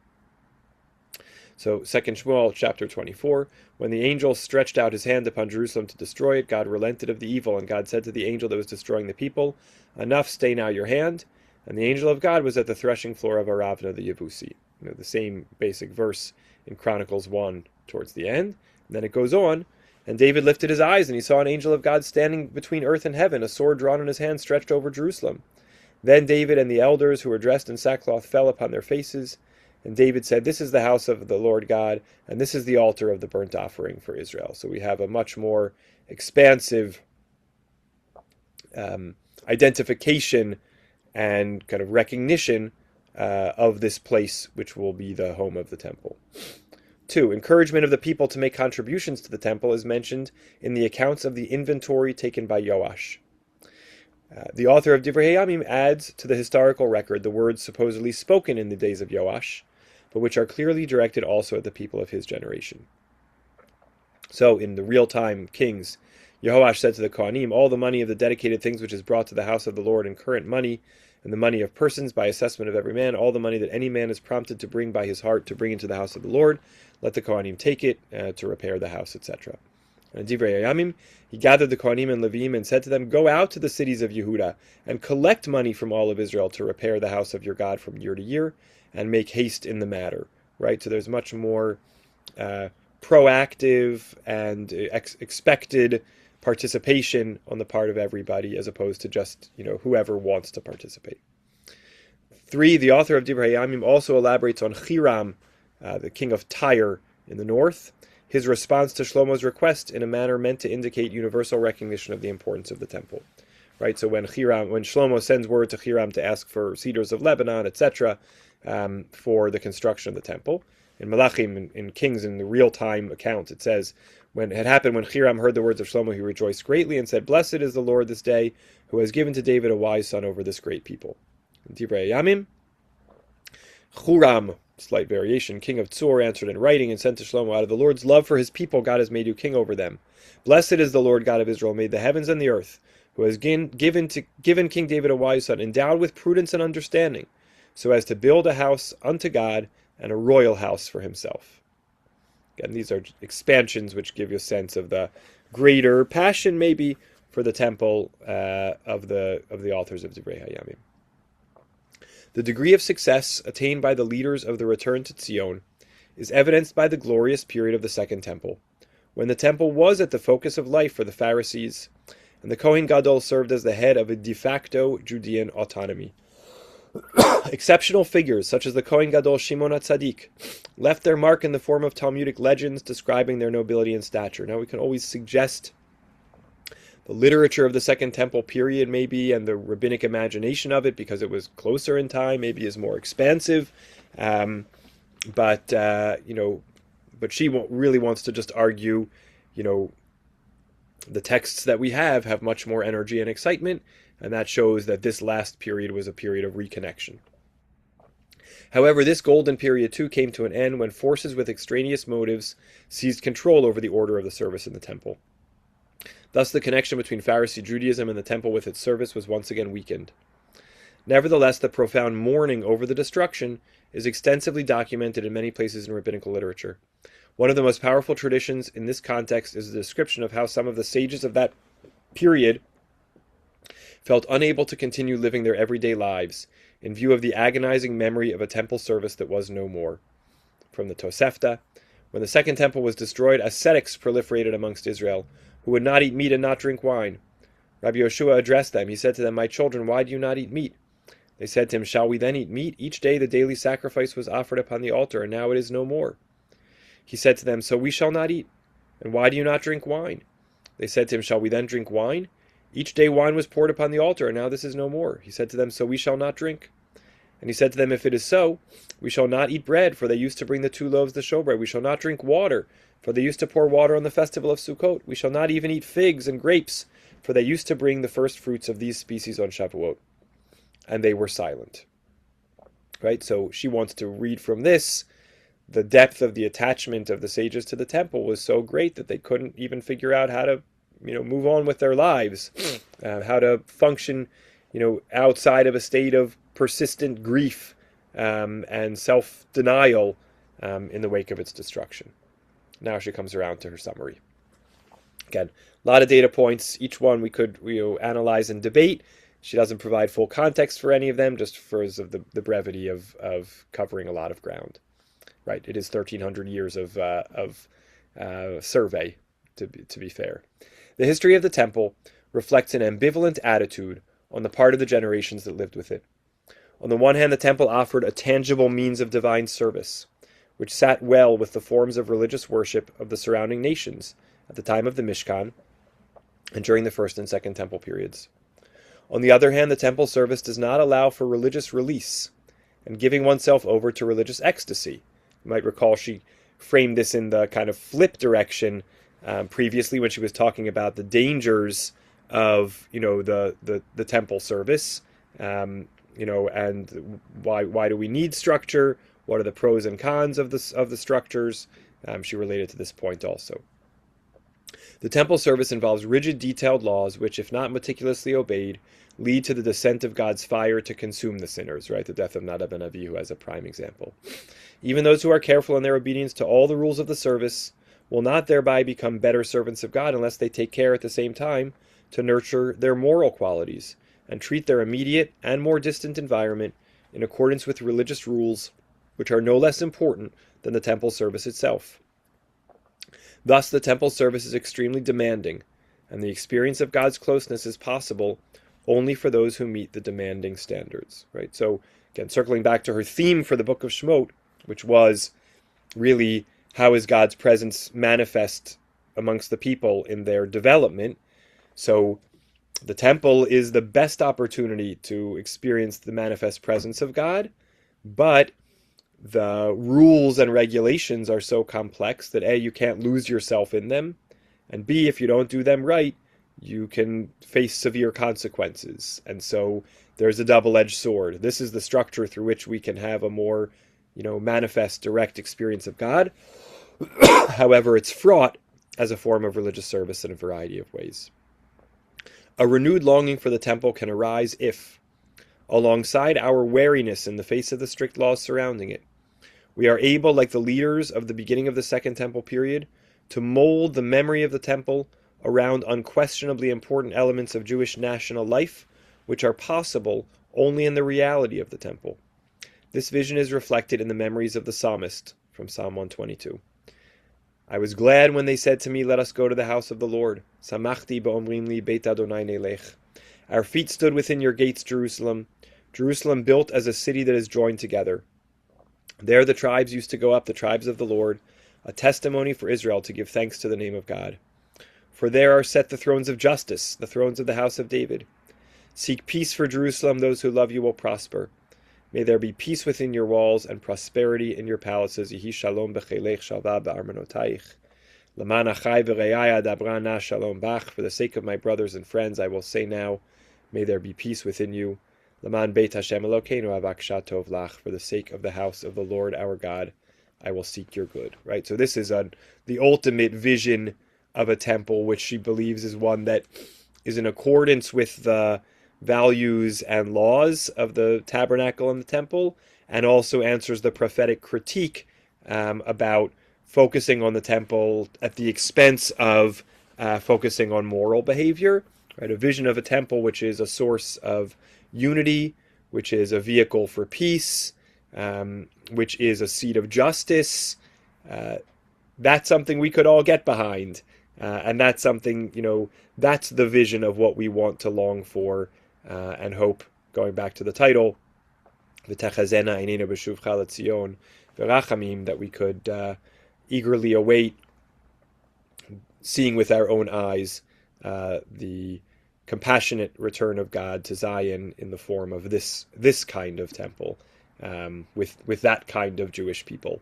So, 2 Shmuel chapter 24, when the angel stretched out his hand upon Jerusalem to destroy it, God relented of the evil, and God said to the angel that was destroying the people, enough, stay now your hand. And the angel of God was at the threshing floor of Aravna the Yebusi. The same basic verse in Chronicles 1 towards the end. And then it goes on, and David lifted his eyes, and he saw an angel of God standing between earth and heaven, a sword drawn in his hand stretched over Jerusalem. Then David and the elders who were dressed in sackcloth fell upon their faces. And David said, this is the house of the Lord God, and this is the altar of the burnt offering for Israel. So we have a much more expansive identification and kind of recognition of this place, which will be the home of the temple. 2. Encouragement of the people to make contributions to the temple is mentioned in the accounts of the inventory taken by Yoash. The author of Divrei Hayamim adds to the historical record the words supposedly spoken in the days of Yoash, but which are clearly directed also at the people of his generation. So, in the real-time Kings, Yehoash said to the Kohanim, all the money of the dedicated things which is brought to the house of the Lord in current money and the money of persons by assessment of every man, all the money that any man is prompted to bring by his heart to bring into the house of the Lord, let the Kohanim take it to repair the house, etc. And Divrei Yamim, he gathered the Kohanim and Levim and said to them, go out to the cities of Yehuda and collect money from all of Israel to repair the house of your God from year to year, and make haste in the matter. Right? So there's much more proactive and expected participation on the part of everybody, as opposed to just whoever wants to participate. 3. The author of Divrei Yamim also elaborates on Hiram, the king of Tyre in the north, his response to Shlomo's request in a manner meant to indicate universal recognition of the importance of the temple. Right. So when Shlomo sends word to Hiram to ask for cedars of Lebanon, etc., for the construction of the temple. In Malachim, in Kings, in the real-time account, it says, when it had happened, when Hiram heard the words of Shlomo, he rejoiced greatly and said, blessed is the Lord this day, who has given to David a wise son over this great people. In Divrei Yamim, Huram, slight variation, king of Tzur, answered in writing and sent to Shlomo, out of the Lord's love for his people, God has made you king over them. Blessed is the Lord God of Israel, made the heavens and the earth, who has given King David a wise son, endowed with prudence and understanding, so as to build a house unto God and a royal house for himself. Again, these are expansions which give you a sense of the greater passion, maybe, for the temple of the authors of Divrei Hayamim. The degree of success attained by the leaders of the return to Zion is evidenced by the glorious period of the Second Temple, when the temple was at the focus of life for the Pharisees, and the Kohen Gadol served as the head of a de facto Judean autonomy. Exceptional figures, such as the Kohen Gadol Shimon HaTzadik, left their mark in the form of Talmudic legends describing their nobility and stature. Now, we can always suggest the literature of the Second Temple period, maybe, and the rabbinic imagination of it, because it was closer in time, maybe is more expansive. But she really wants to just argue, the texts that we have much more energy and excitement, and that shows that this last period was a period of reconnection. However, this golden period too came to an end when forces with extraneous motives seized control over the order of the service in the temple. Thus, the connection between Pharisee Judaism and the temple with its service was once again weakened. Nevertheless, the profound mourning over the destruction is extensively documented in many places in rabbinical literature. One of the most powerful traditions in this context is the description of how some of the sages of that period felt unable to continue living their everyday lives in view of the agonizing memory of a temple service that was no more. From the Tosefta, when the Second Temple was destroyed, ascetics proliferated amongst Israel, who would not eat meat and not drink wine. Rabbi Yoshua addressed them. He said to them, my children, why do you not eat meat? They said to him, shall we then eat meat? Each day the daily sacrifice was offered upon the altar, and now it is no more. He said to them, so we shall not eat. And why do you not drink wine? They said to him, shall we then drink wine? Each day wine was poured upon the altar, and now this is no more. He said to them, so we shall not drink. And he said to them, if it is so, we shall not eat bread, for they used to bring the 2 loaves of showbread. We shall not drink water, for they used to pour water on the festival of Sukkot. We shall not even eat figs and grapes, for they used to bring the first fruits of these species on Shavuot. And they were silent. Right? So she wants to read from this. The depth of the attachment of the sages to the temple was so great that they couldn't even figure out how to, move on with their lives, how to function, outside of a state of persistent grief and self-denial in the wake of its destruction. Now she comes around to her summary. Again, a lot of data points. Each one we could analyze and debate. She doesn't provide full context for any of them, just for the brevity of covering a lot of ground. Right, it is 1,300 years of survey, to be fair. The history of the temple reflects an ambivalent attitude on the part of the generations that lived with it. On the one hand, the temple offered a tangible means of divine service, which sat well with the forms of religious worship of the surrounding nations at the time of the Mishkan and during the First and Second Temple periods. On the other hand, the temple service does not allow for religious release and giving oneself over to religious ecstasy. You might recall she framed this in the kind of flip direction previously when she was talking about the dangers of the temple service, and why do we need structure? What are the pros and cons of the structures? She related to this point also. The temple service involves rigid, detailed laws which, if not meticulously obeyed, lead to the descent of God's fire to consume the sinners, right? The death of Nadav and Avihu as a prime example. Even those who are careful in their obedience to all the rules of the service will not thereby become better servants of God unless they take care at the same time to nurture their moral qualities and treat their immediate and more distant environment in accordance with religious rules which are no less important than the temple service itself. Thus, the temple service is extremely demanding, and the experience of God's closeness is possible only for those who meet the demanding standards. Right. So, again, circling back to her theme for the book of Shemot, which was really how is God's presence manifest amongst the people in their development. So, the temple is the best opportunity to experience the manifest presence of God, but the rules and regulations are so complex that A, you can't lose yourself in them, and B, if you don't do them right, you can face severe consequences. And so there's a double-edged sword. This is the structure through which we can have a more, manifest, direct experience of God. However, it's fraught as a form of religious service in a variety of ways. A renewed longing for the temple can arise if, alongside our wariness in the face of the strict laws surrounding it, we are able, like the leaders of the beginning of the Second Temple period, to mold the memory of the temple around unquestionably important elements of Jewish national life, which are possible only in the reality of the temple. This vision is reflected in the memories of the psalmist from Psalm 122. I was glad when they said to me, let us go to the house of the Lord. Samachti ba'omrim li beit Adonai nelech. Our feet stood within your gates, Jerusalem. Jerusalem built as a city that is joined together. There the tribes used to go up, the tribes of the Lord, a testimony for Israel to give thanks to the name of God. For there are set the thrones of justice, the thrones of the house of David. Seek peace for Jerusalem, those who love you will prosper. May there be peace within your walls and prosperity in your palaces. Yehi shalom b'chelech shalva b'armanotaich. L'man achai v're'aya dabra na shalom bach. For the sake of my brothers and friends, I will say now, may there be peace within you. L'man beit Hashem Elokeinu avaksha tov lach. For the sake of the house of the Lord our God, I will seek your good. Right. So this is the ultimate vision of a temple, which she believes is one that is in accordance with the values and laws of the tabernacle and the temple, and also answers the prophetic critique about focusing on the temple at the expense of focusing on moral behavior. Right, a vision of a temple which is a source of unity, which is a vehicle for peace, which is a seat of justice. That's something we could all get behind. And that's something, that's the vision of what we want to long for and hope, going back to the title, V'techazena einenu b'shuvcha l'Tzion v'rachamim, that we could eagerly await seeing with our own eyes the compassionate return of God to Zion in the form of this kind of temple, with that kind of Jewish people.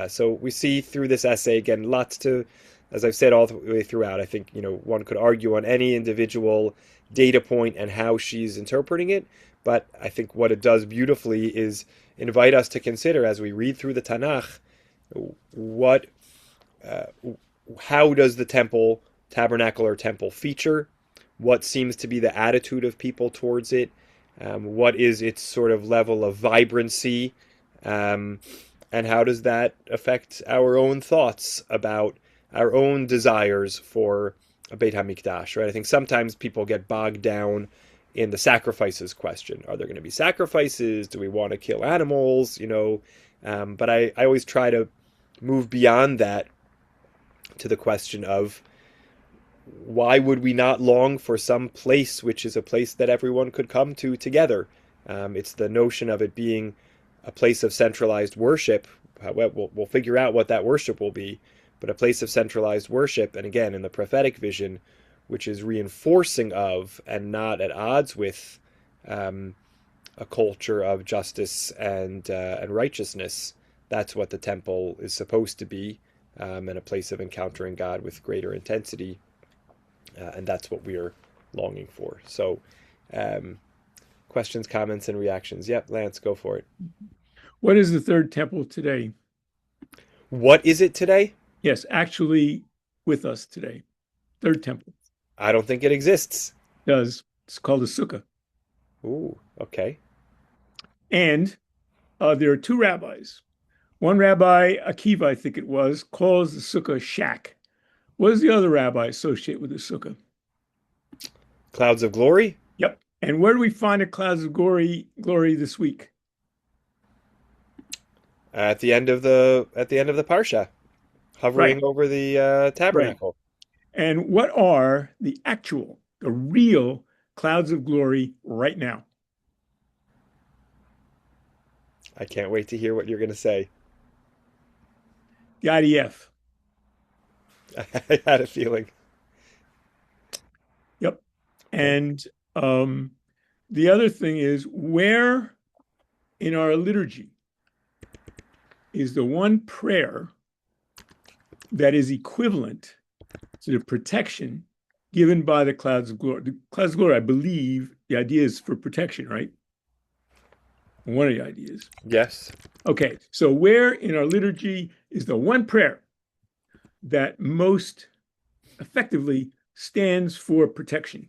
So we see through this essay, again, lots to, as I've said all the way throughout, I think, one could argue on any individual data point and how she's interpreting it, but I think what it does beautifully is invite us to consider, as we read through the Tanakh, how does the tabernacle or temple feature? What seems to be the attitude of people towards it? What is its sort of level of vibrancy? And how does that affect our own thoughts about our own desires for a Beit HaMikdash, right? I think sometimes people get bogged down in the sacrifices question. Are there going to be sacrifices? Do we want to kill animals? But I always try to move beyond that to the question of, why would we not long for some place which is a place that everyone could come to together? It's the notion of it being a place of centralized worship. We'll figure out what that worship will be, but a place of centralized worship, and again, in the prophetic vision, which is reinforcing of and not at odds with a culture of justice and righteousness. That's what the temple is supposed to be, and a place of encountering God with greater intensity, and that's what we're longing for. So, questions, comments, and reactions. Yep, Lance, go for it. What is the third temple today? What is it today? Yes, actually with us today. third temple. I don't think it exists. Does It's called a sukkah. Ooh, okay. And there are two rabbis. One rabbi, Akiva, I think it was, calls the sukkah shack. What does the other rabbi associate with the sukkah? Clouds of glory Yep. And where do we find a clouds of glory this week? at the end of the Parsha, Right, hovering over the right. tabernacle. And what are the real clouds of glory right now? I can't wait to hear what you're going to say. The IDF. I had a feeling. Yep. Okay. And the other thing is, where in our liturgy is the one prayer that is equivalent to the protection given by the clouds of glory? The clouds of glory, I believe, the idea is for protection, right? One of the ideas. Yes. Okay, so where in our liturgy is the one prayer that most effectively stands for protection?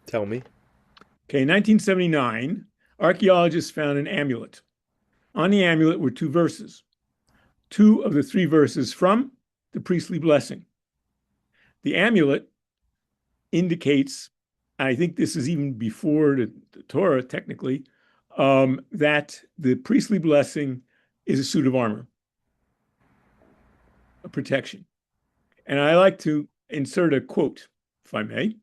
Tell me. Okay, in 1979, archaeologists found an amulet. On the amulet were two verses, two of the three verses from the priestly blessing. The amulet indicates, I think this is even before the Torah, technically, that the priestly blessing is a suit of armor, a protection. And I like to insert a quote, if I may.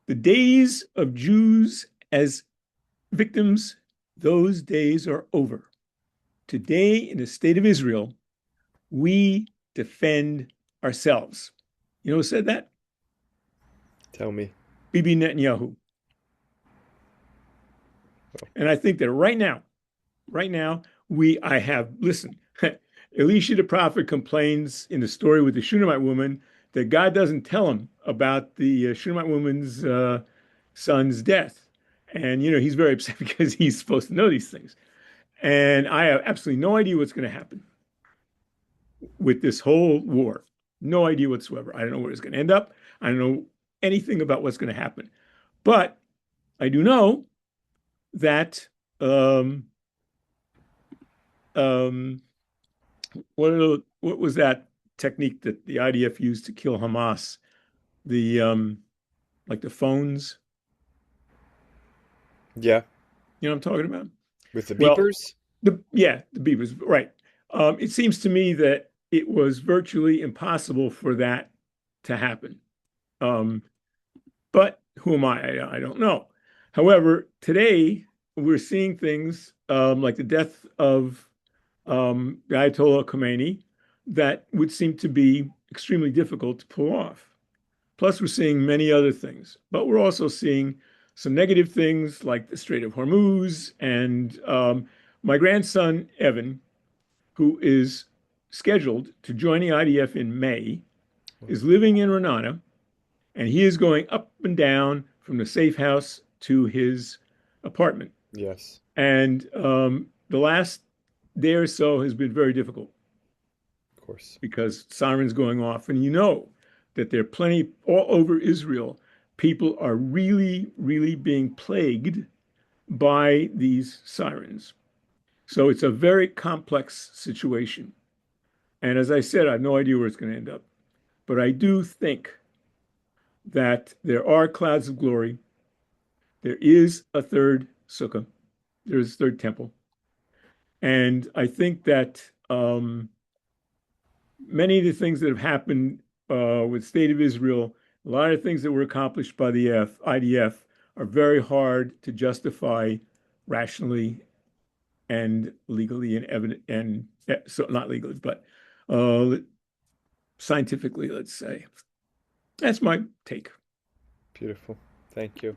The days of Jews as victims, those days are over. Today, in the state of Israel, we defend ourselves. You know who said that? Tell me. Bibi Netanyahu. And I think that right now, listen, Elisha the prophet complains in the story with the Shunammite woman that God doesn't tell him about the Shunammite woman's son's death. And, he's very upset because he's supposed to know these things. And I have absolutely no idea what's going to happen with this whole war. No idea whatsoever. I don't know where it's going to end up. I don't know anything about what's going to happen. But I do know that what was that technique that the IDF used to kill Hamas? The like the phones. Yeah. You know what I'm talking about? With the Well, beepers? the beavers, right. It seems to me that it was virtually impossible for that to happen. Um, but who am I? I don't know. However, today we're seeing things like the death of the Ayatollah Khomeini that would seem to be extremely difficult to pull off. Plus, we're seeing many other things, but we're also seeing some negative things like the Strait of Hormuz. And my grandson, Evan, who is scheduled to join the IDF in May, is living in Renana, and he is going up and down from the safe house to his apartment. Yes. And the last day or so has been very difficult Of course. because sirens going off. And that there are plenty all over Israel. People are really, really being plagued by these sirens. So it's a very complex situation. And as I said, I have no idea where it's going to end up. But I do think that there are clouds of glory. There is a third sukkah. There is a third temple. And I think that many of the things that have happened with the state of Israel, a lot of things that were accomplished by the IDF are very hard to justify rationally and legally and evident, and so not legally, but scientifically, let's say. That's my take. Beautiful. Thank you.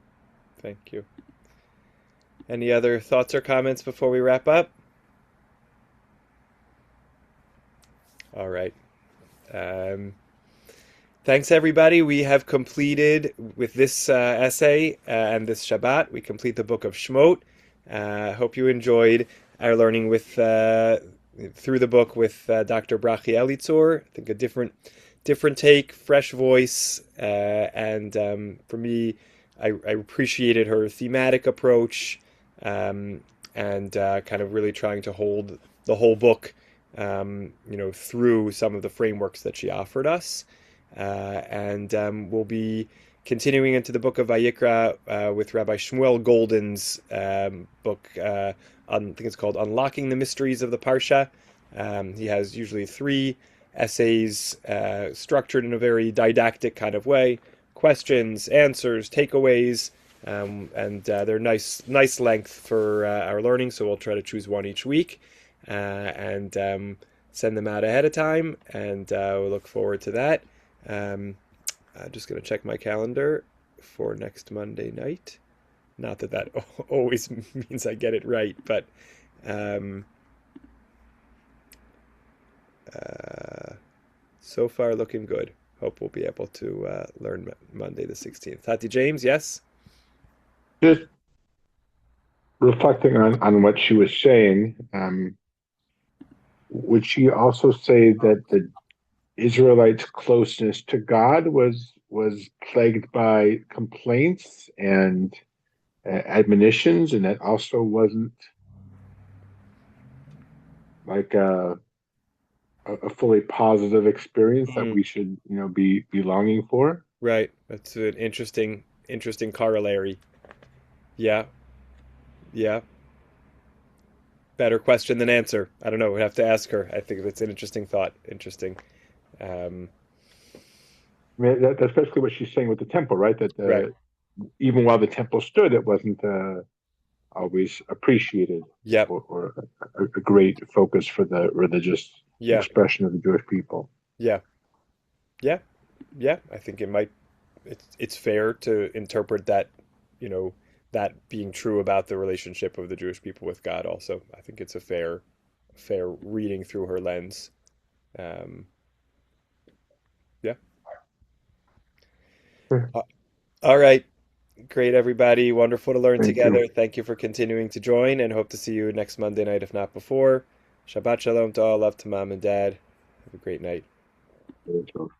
Thank you. Any other thoughts or comments before we wrap up? All right. Thanks, everybody. We have completed with this essay and this Shabbat. We complete the book of Shemot. Hope you enjoyed our learning with through the book with Dr. Brachi Elitzur. I think a different take, fresh voice, and for me, I appreciated her thematic approach, and kind of really trying to hold the whole book, through some of the frameworks that she offered us. And we'll be continuing into the book of Vayikra with Rabbi Shmuel Golden's book. I think it's called Unlocking the Mysteries of the Parsha. He has usually 3 essays structured in a very didactic kind of way: questions, answers, takeaways, and they're nice length for our learning. So we'll try to choose one each week, and send them out ahead of time, and we'll look forward to that. I'm just going to check my calendar for next Monday night. Not that that always means I get it right, but um, so far looking good. Hope we'll be able to learn Monday the 16th. Tati James, yes? Just reflecting on what she was saying, would she also say that the Israelites' closeness to God was plagued by complaints and admonitions, and that also wasn't like a fully positive experience that Mm, we should, be longing for? right. That's an interesting corollary. Yeah, yeah. Better question than answer. I don't know. We have to ask her. I think that's an interesting thought. Interesting. Um, I mean, that's basically what she's saying with the temple, right? That right. even while the temple stood, it wasn't always appreciated Yep. or a great focus for the religious Yeah. expression of the Jewish people. Yeah. Yeah. Yeah. I think it might. It's fair to interpret that, you know, that being true about the relationship of the Jewish people with God. Also, I think it's a fair reading through her lens. Um, yeah. Sure. Uh, All right. Great, everybody. Wonderful to learn Thank you. together. Thank you for continuing to join, and hope to see you next Monday night, if not before. Shabbat shalom to all. Love to mom and dad. Have a great night. Thank you.